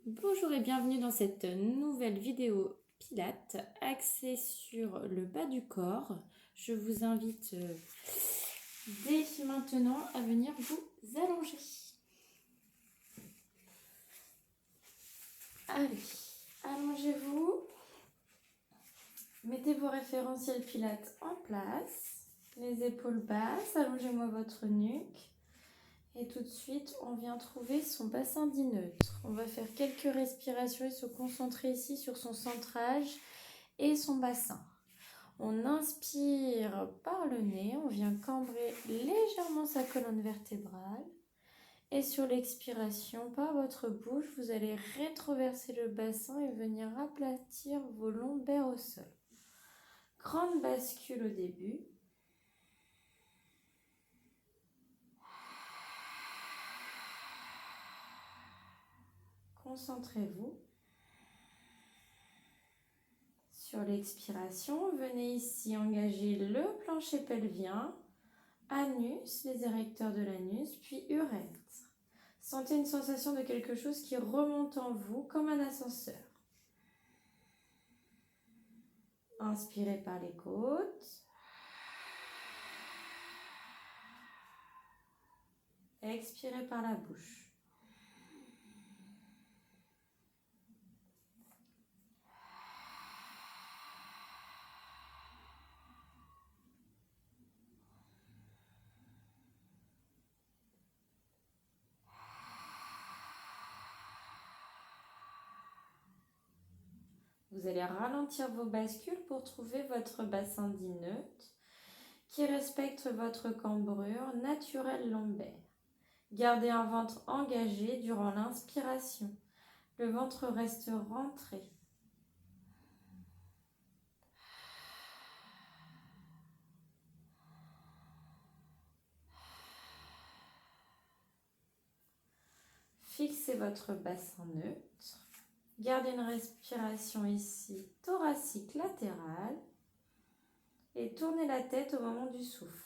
Bonjour et bienvenue dans cette nouvelle vidéo Pilates axée sur le bas du corps. Je vous invite dès maintenant à venir vous allonger. Allez, allongez-vous. Mettez vos référentiels Pilates en place. Les épaules basses, allongez-moi votre nuque. Et tout de suite, on vient trouver son bassin dit neutre. On va faire quelques respirations et se concentrer ici sur son centrage et son bassin. On inspire par le nez, on vient cambrer légèrement sa colonne vertébrale. Et sur l'expiration, par votre bouche, vous allez rétroverser le bassin et venir aplatir vos lombaires au sol. Grande bascule au début. Concentrez-vous. Sur l'expiration, venez ici engager le plancher pelvien, anus, les érecteurs de l'anus, puis urètre. Sentez une sensation de quelque chose qui remonte en vous comme un ascenseur. Inspirez par les côtes. Expirez par la bouche. Vous allez ralentir vos bascules pour trouver votre bassin dit neutre qui respecte votre cambrure naturelle lombaire. Gardez un ventre engagé durant l'inspiration. Le ventre reste rentré. Fixez votre bassin neutre. Gardez une respiration ici thoracique latérale et tournez la tête au moment du souffle.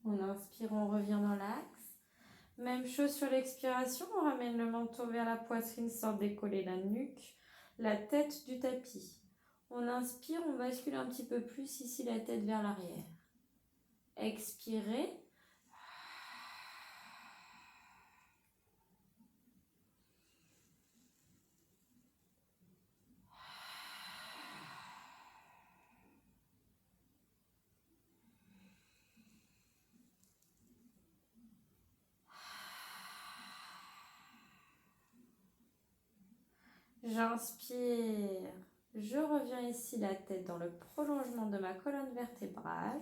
On inspire, on revient dans l'axe. Même chose sur l'expiration, on ramène le menton vers la poitrine sans décoller la nuque, la tête du tapis. On inspire, on bascule un petit peu plus ici la tête vers l'arrière. Expirez. J'inspire, je reviens ici la tête dans le prolongement de ma colonne vertébrale.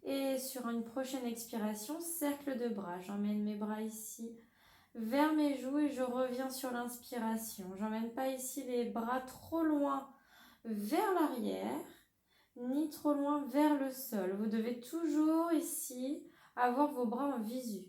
Et sur une prochaine expiration, cercle de bras. J'emmène mes bras ici vers mes joues et je reviens sur l'inspiration. J'emmène pas ici les bras trop loin vers l'arrière, ni trop loin vers le sol. Vous devez toujours ici avoir vos bras en visu.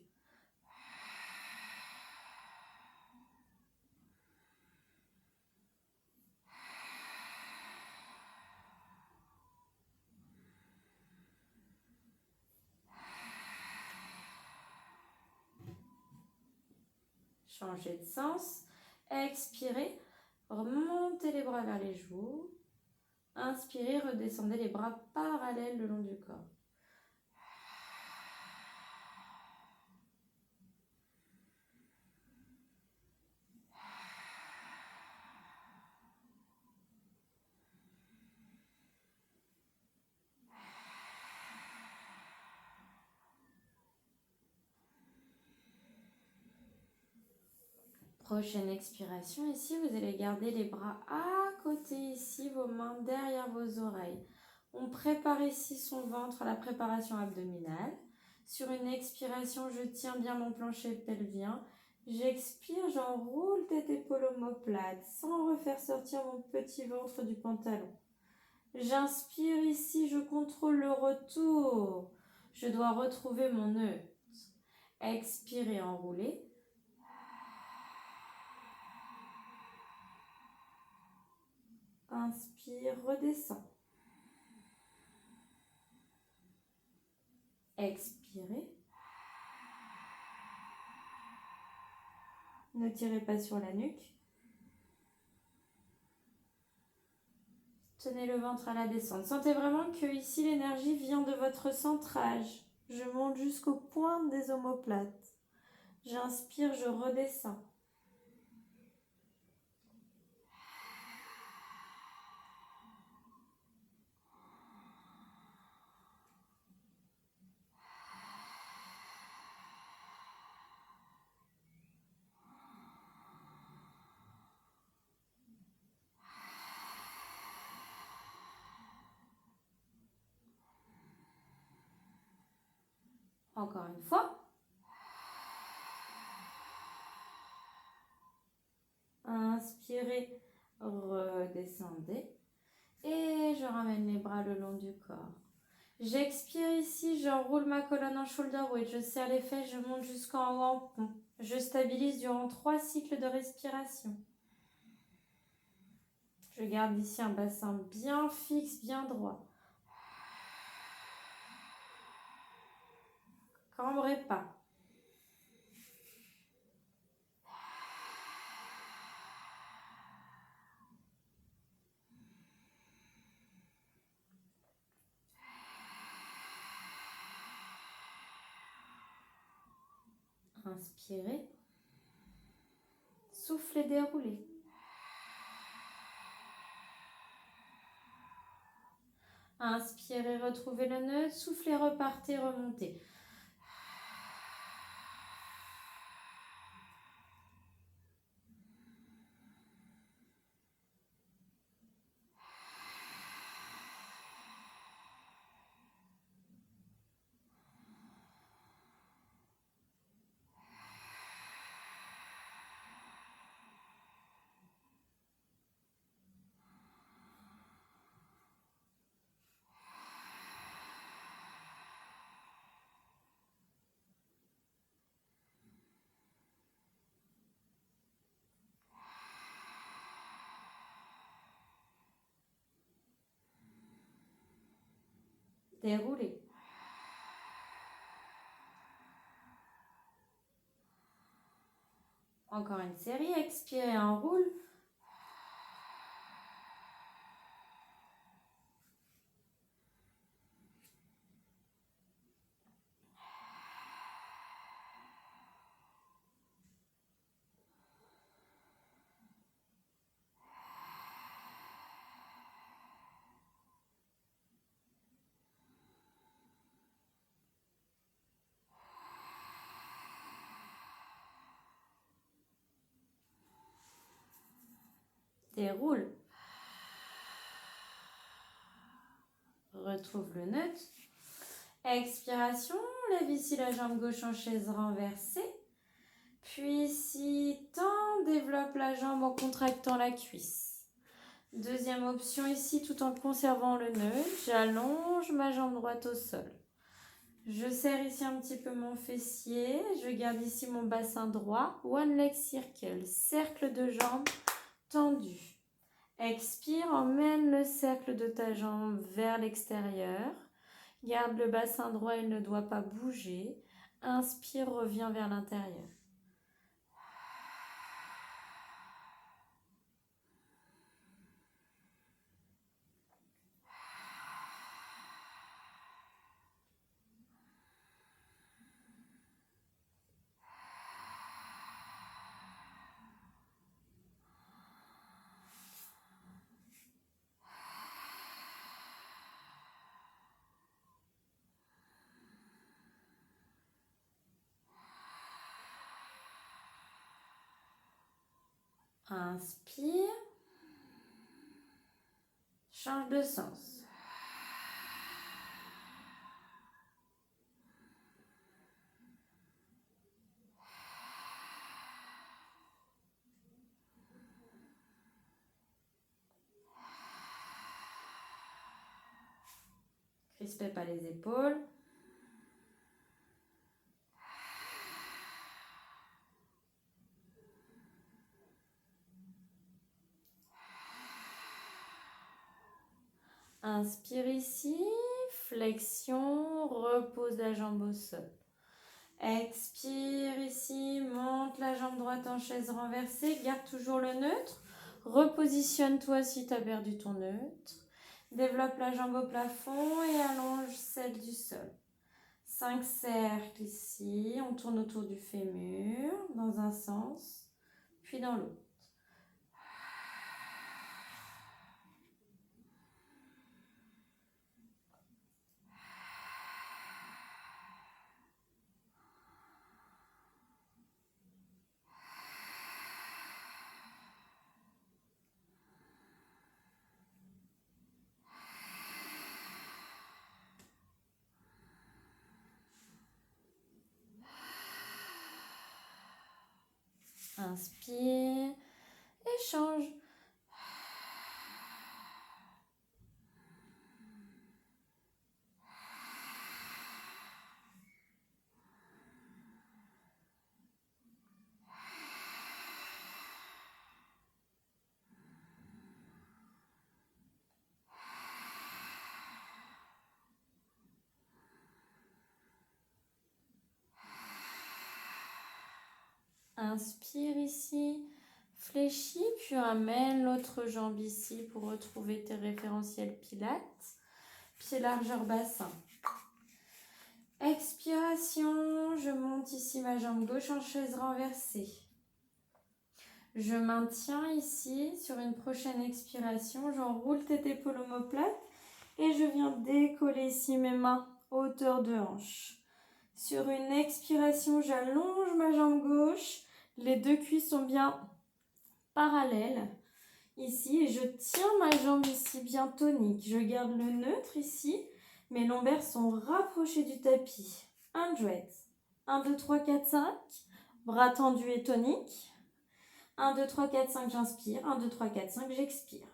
Changez de sens. Expirez. Remontez les bras vers les joues. Inspirez, redescendez les bras parallèles le long du corps. Prochaine expiration, ici vous allez garder les bras à côté ici, vos mains derrière vos oreilles. On prépare ici son ventre à la préparation abdominale. Sur une expiration, je tiens bien mon plancher pelvien. J'expire, j'enroule tête épaule omoplate sans refaire sortir mon petit ventre du pantalon. J'inspire ici, je contrôle le retour. Je dois retrouver mon neutre. Expirez, enroulez. Inspire, redescend. Expirez. Ne tirez pas sur la nuque. Tenez le ventre à la descente. Sentez vraiment que ici l'énergie vient de votre centrage. Je monte jusqu'au point des omoplates. J'inspire, je redescends. Encore une fois. Inspirez, redescendez. Et je ramène les bras le long du corps. J'expire ici, j'enroule ma colonne en shoulder weight. Je serre les fesses, je monte jusqu'en haut en pont. Je stabilise durant 3 cycles de respiration. Je garde ici un bassin bien fixe, bien droit. Cambrez pas. Inspirez. Soufflez, déroulez. Inspirez, retrouvez le neutre. Soufflez, repartez, remontez. Déroulez. Encore une série. Expirez, enroule. Déroule. Retrouve le neutre. Expiration. Lève ici la jambe gauche en chaise renversée. Puis ici, tend, développe la jambe en contractant la cuisse. Deuxième option ici, tout en conservant le neutre. J'allonge ma jambe droite au sol. Je serre ici un petit peu mon fessier. Je garde ici mon bassin droit. One leg circle. Cercle de jambes tendu. Expire, emmène le cercle de ta jambe vers l'extérieur. Garde le bassin droit, il ne doit pas bouger. Inspire, reviens vers l'intérieur. Inspire. Change de sens. crispez pas les épaules. Inspire ici, flexion, repose la jambe au sol. Expire ici, monte la jambe droite en chaise renversée, garde toujours le neutre. Repositionne-toi si tu as perdu ton neutre. Développe la jambe au plafond et allonge celle du sol. 5 cercles ici, on tourne autour du fémur dans un sens, puis dans l'autre. Inspire, échange. Inspire ici, fléchis, puis amène l'autre jambe ici pour retrouver tes référentiels pilates. Pied largeur bassin. Expiration, je monte ici ma jambe gauche en chaise renversée. Je maintiens ici, sur une prochaine expiration, j'enroule tête épaule omoplate et je viens décoller ici mes mains hauteur de hanche. Sur une expiration, j'allonge ma jambe gauche, les deux cuisses sont bien parallèles ici et je tiens ma jambe ici bien tonique. Je garde le neutre ici, mes lombaires sont rapprochés du tapis. 100. 1, 2, 3, 4, 5. Bras tendus et toniques. 1, 2, 3, 4, 5, j'inspire. 1, 2, 3, 4, 5, j'expire.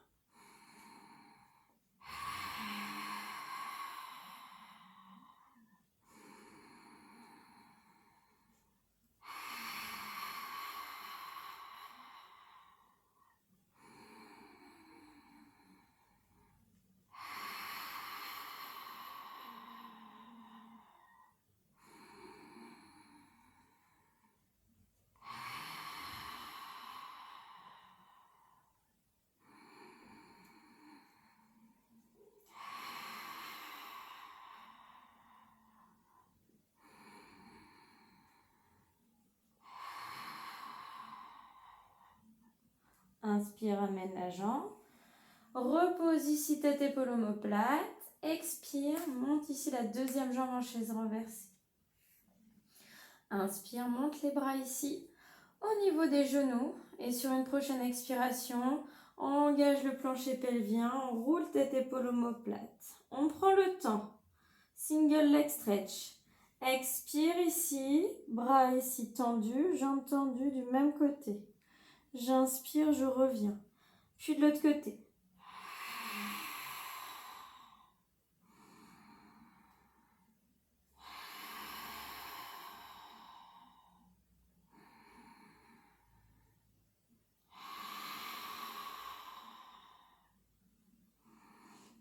Inspire, amène la jambe. Repose ici tête épaule omoplate. Expire, monte ici la deuxième jambe en chaise renversée. Inspire, monte les bras ici au niveau des genoux. Et sur une prochaine expiration, engage le plancher pelvien, on roule tête épaule omoplate. On prend le temps. Single leg stretch. Expire ici, bras ici tendus, jambes tendues du même côté. J'inspire, je reviens. Puis de l'autre côté.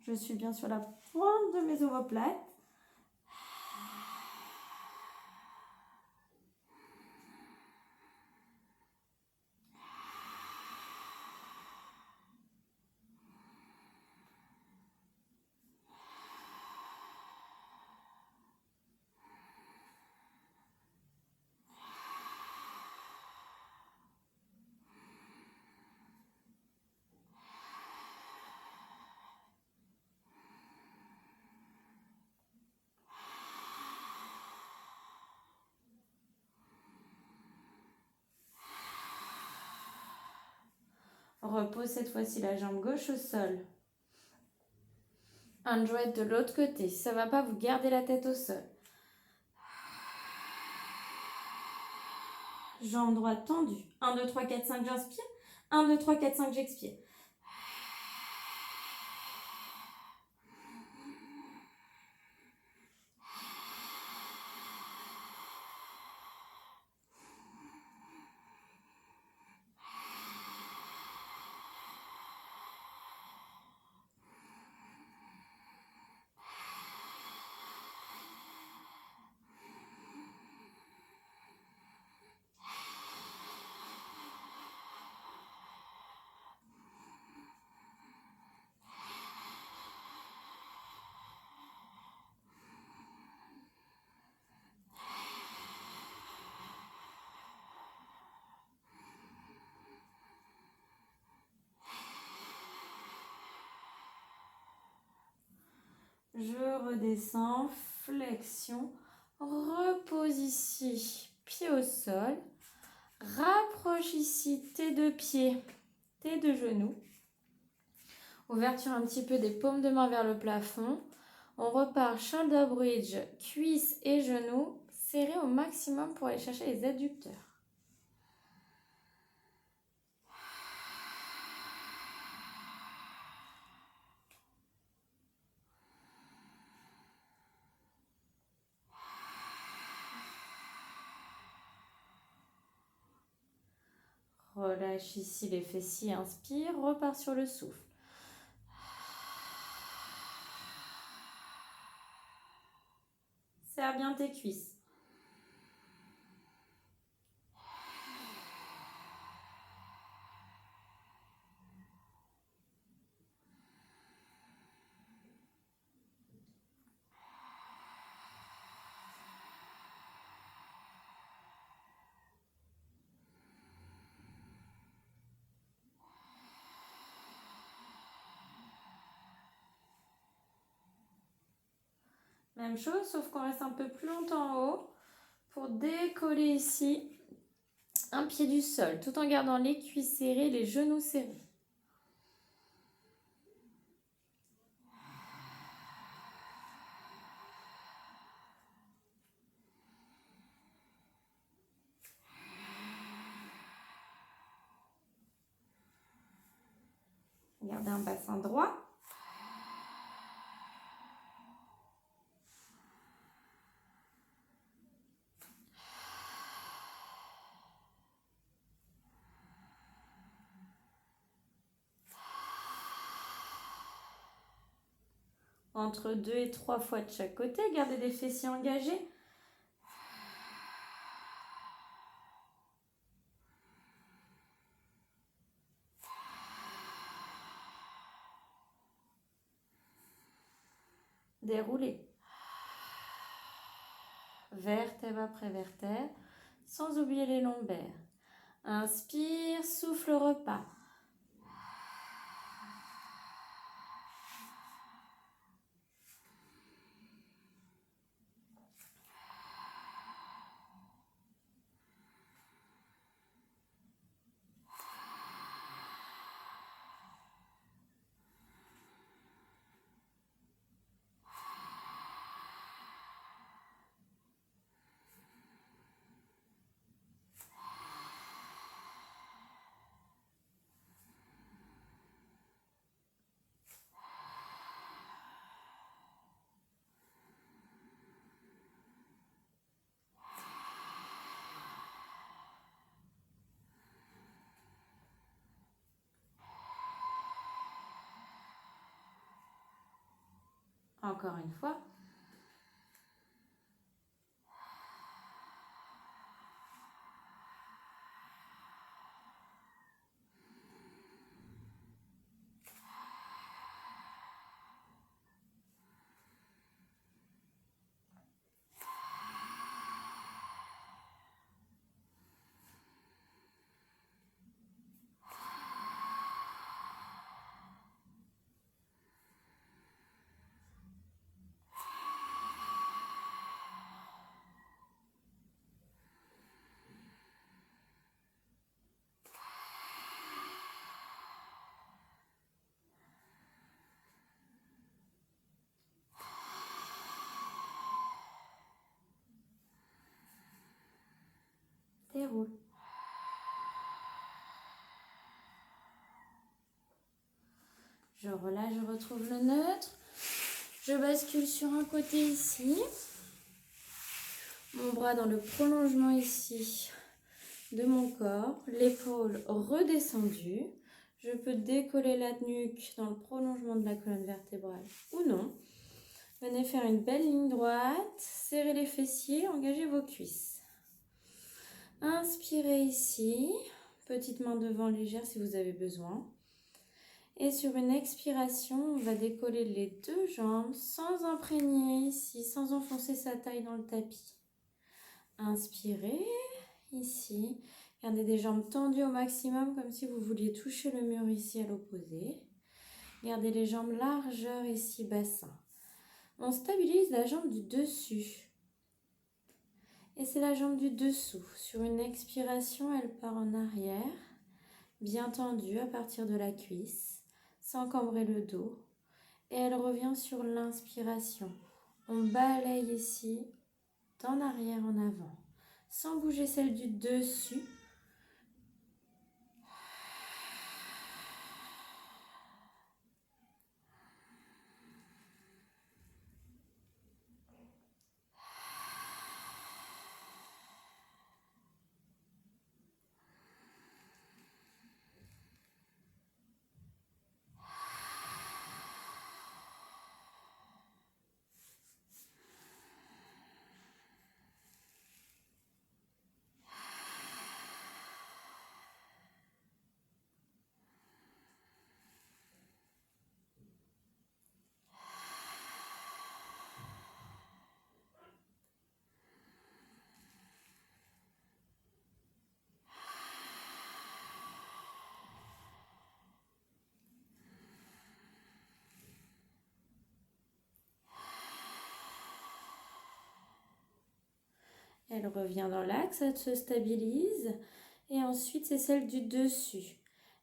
Je suis bien sur la pointe de mes omoplates. Repose cette fois-ci la jambe gauche au sol. 100 de l'autre côté. Si ça ne va pas, vous gardez la tête au sol. Jambe droite tendue. 1, 2, 3, 4, 5, j'inspire. 1, 2, 3, 4, 5, j'expire. Je redescends, flexion, repose ici, pied au sol. Rapproche ici tes deux pieds, tes deux genoux. Ouverture un petit peu des paumes de main vers le plafond. On repart shoulder bridge, cuisses et genoux serrés au maximum pour aller chercher les adducteurs. Relâche ici les fessiers, inspire, repars sur le souffle. Serre bien tes cuisses. Même chose, sauf qu'on reste un peu plus longtemps en haut pour décoller ici un pied du sol, tout en gardant les cuisses serrées, les genoux serrés. Gardez un bassin droit. Entre 2 et 3 fois de chaque côté, gardez les fessiers engagés. Déroulez. Vertèbre après vertèbre, sans oublier les lombaires. Inspire, souffle, repas. Encore une fois. Déroule. Je relâche, je retrouve le neutre. Je bascule sur un côté ici. Mon bras dans le prolongement ici de mon corps. L'épaule redescendue. Je peux décoller la nuque dans le prolongement de la colonne vertébrale ou non. Venez faire une belle ligne droite. Serrez les fessiers, engagez vos cuisses. Inspirez ici. Petite main devant légère si vous avez besoin. Et sur une expiration, on va décoller les deux jambes sans imprégner ici, sans enfoncer sa taille dans le tapis. Inspirez ici. Gardez des jambes tendues au maximum comme si vous vouliez toucher le mur ici à l'opposé. Gardez les jambes largeur ici, bassin. On stabilise la jambe du dessus. Et c'est la jambe du dessous. Sur une expiration, elle part en arrière, bien tendue à partir de la cuisse, sans cambrer le dos. Et elle revient sur l'inspiration. On balaye ici, d'en arrière en avant, sans bouger celle du dessus. Elle revient dans l'axe, elle se stabilise. Et ensuite, c'est celle du dessus.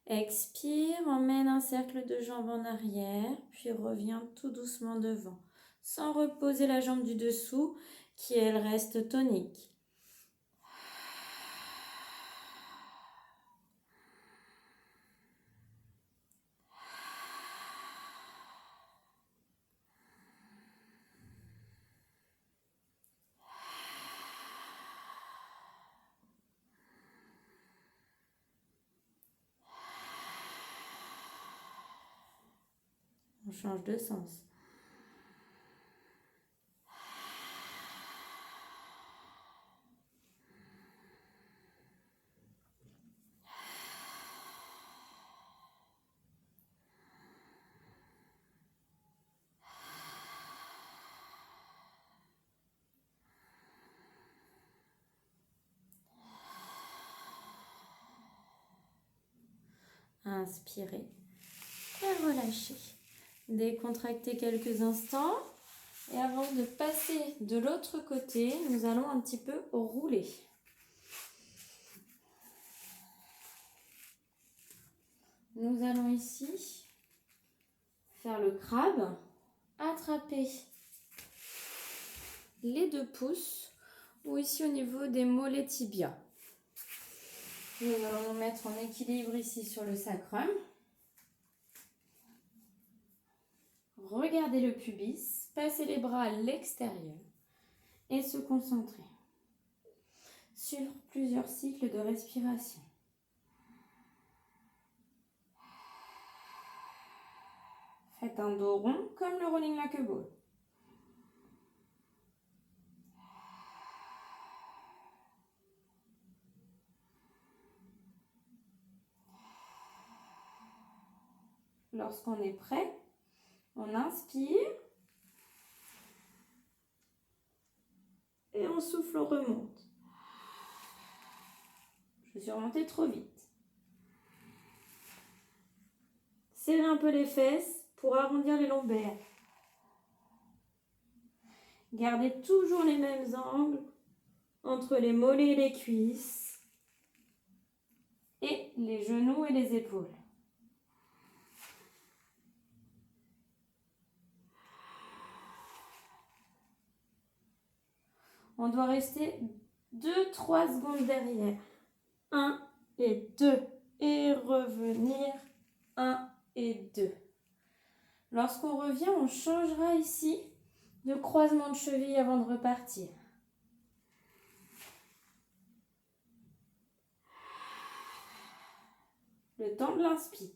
Expire, emmène un cercle de jambes en arrière, puis reviens tout doucement devant, sans reposer la jambe du dessous, qui elle reste tonique. On change de sens. Inspirez et relâchez. Décontractez quelques instants. Et avant de passer de l'autre côté, nous allons un petit peu rouler. Nous allons ici faire le crabe, attraper les 2 pouces ou ici au niveau des mollets tibias. Nous allons nous mettre en équilibre ici sur le sacrum. Regardez le pubis, passez les bras à l'extérieur et se concentrer sur plusieurs cycles de respiration. Faites un dos rond comme le rolling like a ball. Lorsqu'on est prêt, on inspire et on souffle, on remonte. Je suis remontée trop vite. Serrez un peu les fesses pour arrondir les lombaires. Gardez toujours les mêmes angles entre les mollets et les cuisses et les genoux et les épaules. On doit rester 2-3 secondes derrière. 1 et 2. Et revenir. 1 et 2. Lorsqu'on revient, on changera ici de croisement de cheville avant de repartir. Le temps de l'inspire.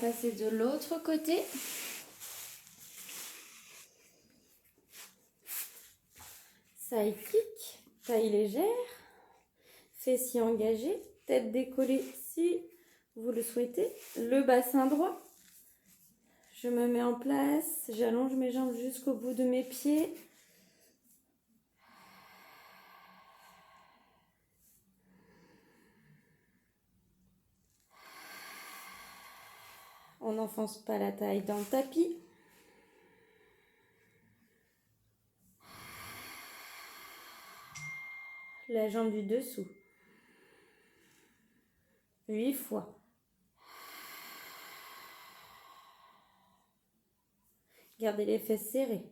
passer de l'autre côté. Side kick, taille légère, fessiers engagés, tête décollée si vous le souhaitez, le bassin droit. Je me mets en place, j'allonge mes jambes jusqu'au bout de mes pieds. On n'enfonce pas la taille dans le tapis. La jambe du dessous. 8 fois. Gardez les fesses serrées.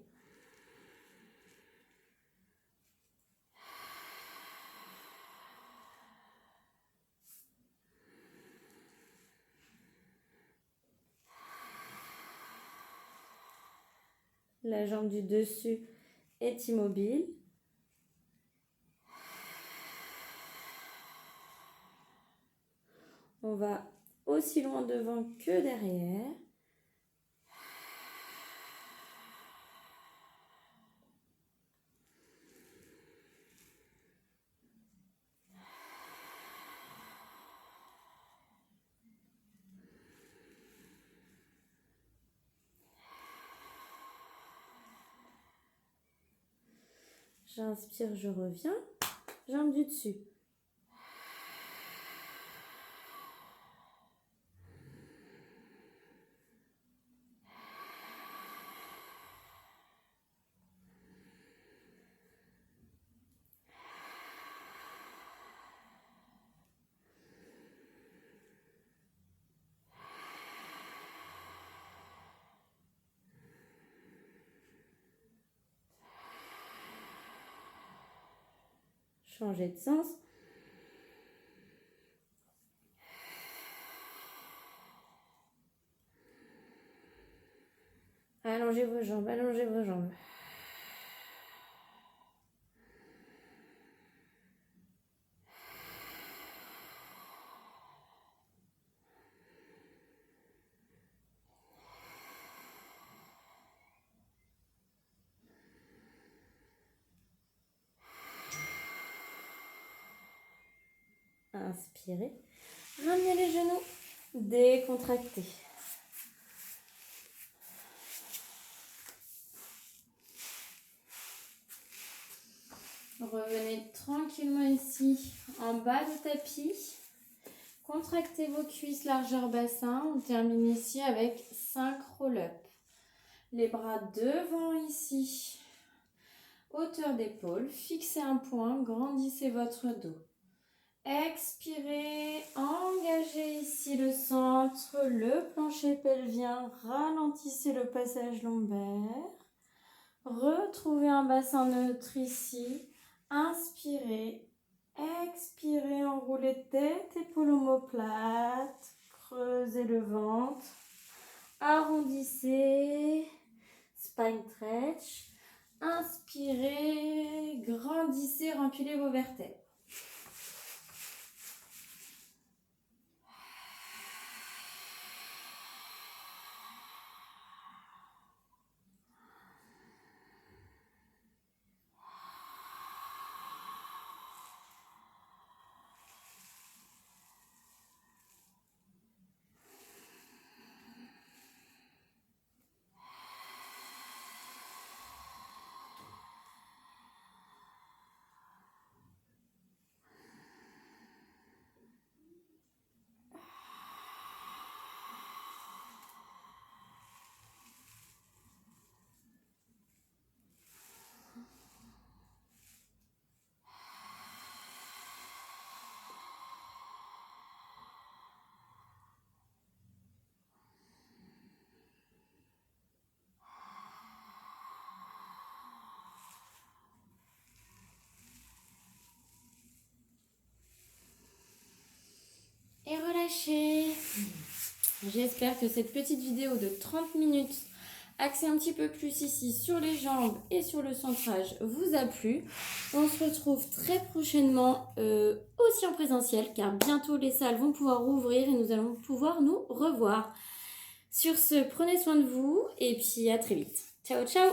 La jambe du dessus est immobile. On va aussi loin devant que derrière. J'inspire, je reviens. Jambe du dessus. Changer de sens. Allongez vos jambes, allongez vos jambes. Inspirez. Ramenez les genoux. Décontractez. Revenez tranquillement ici en bas du tapis. Contractez vos cuisses largeur bassin. On termine ici avec 5 roll-up. Les bras devant ici. Hauteur d'épaule. Fixez un point. Grandissez votre dos. Expirez. Engagez ici le centre. Le plancher pelvien. Ralentissez le passage lombaire. Retrouvez un bassin neutre ici. Inspirez. Expirez, enroulez tête, épaules omoplates, creusez le ventre, arrondissez, spine stretch, inspirez, grandissez, rempilez vos vertèbres. Et relâchez. J'espère que cette petite vidéo de 30 minutes axée un petit peu plus ici sur les jambes et sur le centrage vous a plu. On se retrouve très prochainement aussi en présentiel car bientôt les salles vont pouvoir rouvrir et nous allons pouvoir nous revoir. Sur ce, prenez soin de vous et puis à très vite. Ciao, ciao!